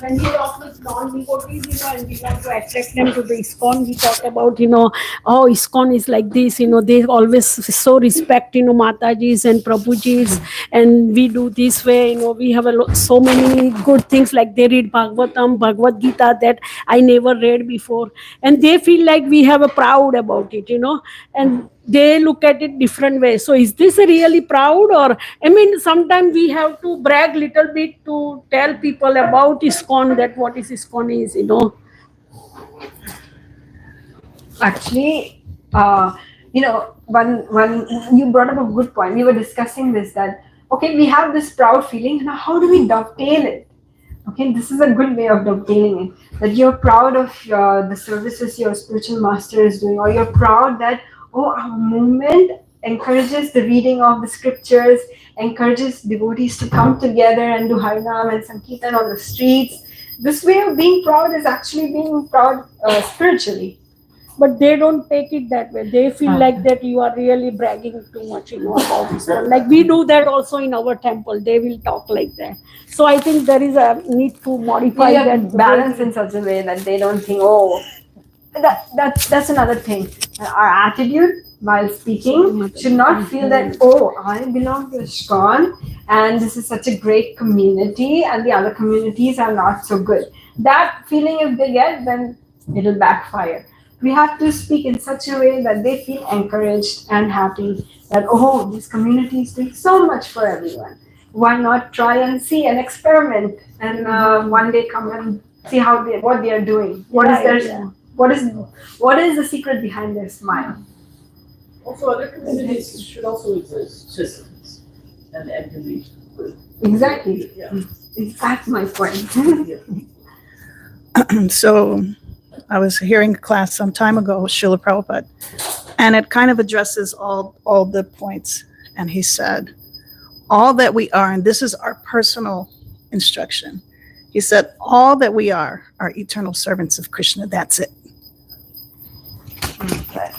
when we talk with non-devotees, you know, and we want to attract them to the ISKCON, we talk about, you know, oh, ISKCON is like this, you know, they always so respect, you know, Matajis and Prabhujis, and we do this way, you know, we have so many good things, like they read Bhagavatam, Bhagavad Gita that I never read before, and they feel like we have a proud about it, you know, and they look at it different way. So is this really proud, or I mean, sometimes we have to brag little bit to tell people about ISKCON, that what is ISKCON is, you know. Actually, you know, one you brought up a good point. We were discussing this, that okay, we have this proud feeling. Now, how do we dovetail it? Okay, this is a good way of dovetailing it. That you're proud of the services your spiritual master is doing, or you're proud that, oh, our movement encourages the reading of the scriptures, encourages devotees to come together and do Harinam and Sankirtan on the streets. This way of being proud is actually being proud spiritually. But they don't take it that way. They feel like that you are really bragging too much, you know, about this one. Like we do that also in our temple. They will talk like that. So I think there is a need to modify that balance in such a way that they don't think, oh, that's another thing. Our attitude while speaking should not feel that, oh, I belong to ISKCON and this is such a great community and the other communities are not so good. That feeling, if they get, then it'll backfire. We have to speak in such a way that they feel encouraged and happy that, oh, this community is doing so much for everyone. Why not try and see and experiment and one day come and see what they are doing. What is the secret behind their smile? Also, other communities should also exist, citizens, and can be. Exactly. Yeah. That's my point. So I was hearing a class some time ago with Srila Prabhupada, and it kind of addresses all the points. And he said, all that we are, and this is our personal instruction, he said, all that we are eternal servants of Krishna. That's it. Okay.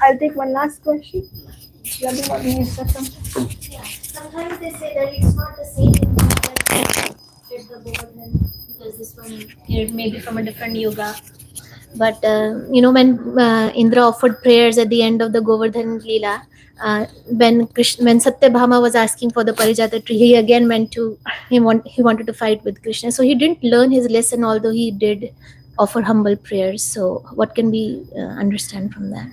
I'll take one last question. Yeah, sometimes they say that it's not the same that did the Govardhan, because this one it may be from a different yuga. But you know, when Indra offered prayers at the end of the Govardhan Leela, when Satyabhama was asking for the Parijata tree, he again went to he wanted to fight with Krishna. So he didn't learn his lesson, although he did offer humble prayers. So what can we understand from that?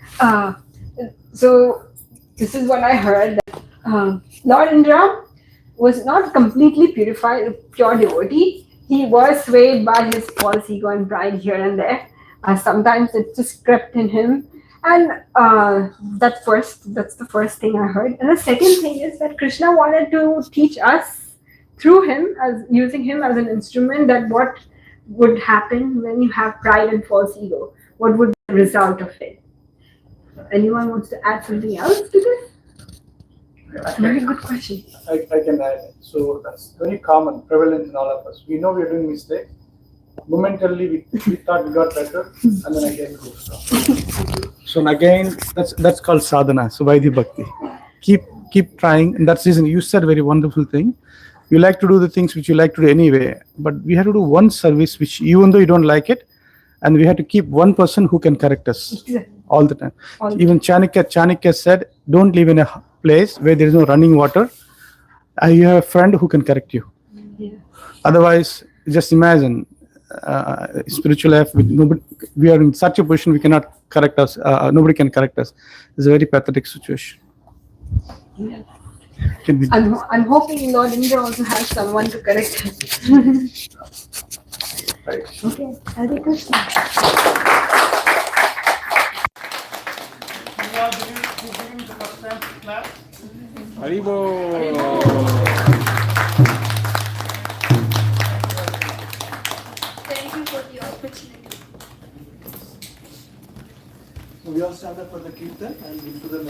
So this is what I heard, that Lord Indra was not completely purified, pure devotee. He was swayed by his false ego and pride here and there. Sometimes it just crept in him, And that's the first thing I heard. And the second thing is that Krishna wanted to teach us through him, as using him as an instrument, that what would happen when you have pride and false ego. What would be the result of it? Anyone wants to add something else to this? Very good question. I can add. So that's very common, prevalent in all of us. We know we are doing mistakes. Momentarily, we thought we got better, and then again it goes wrong. So again, that's called sadhana, so Vaidhi Bhakti. Keep trying, and that's the reason you said a very wonderful thing. You like to do the things which you like to do anyway, but we have to do one service which, even though you don't like it, and we have to keep one person who can correct us all the time. Even Chanakya said, don't live in a place where there is no running water. You have a friend who can correct you. Yeah. Otherwise, just imagine spiritual life with nobody. We are in such a position we cannot correct us. Nobody can correct us. It's a very pathetic situation. Yeah. Can be. I'm hoping Lord Indra also has someone to correct us. Right. Okay, Hare Krishna. Thank you for the opportunity. So we all stand up for the kirtan and into the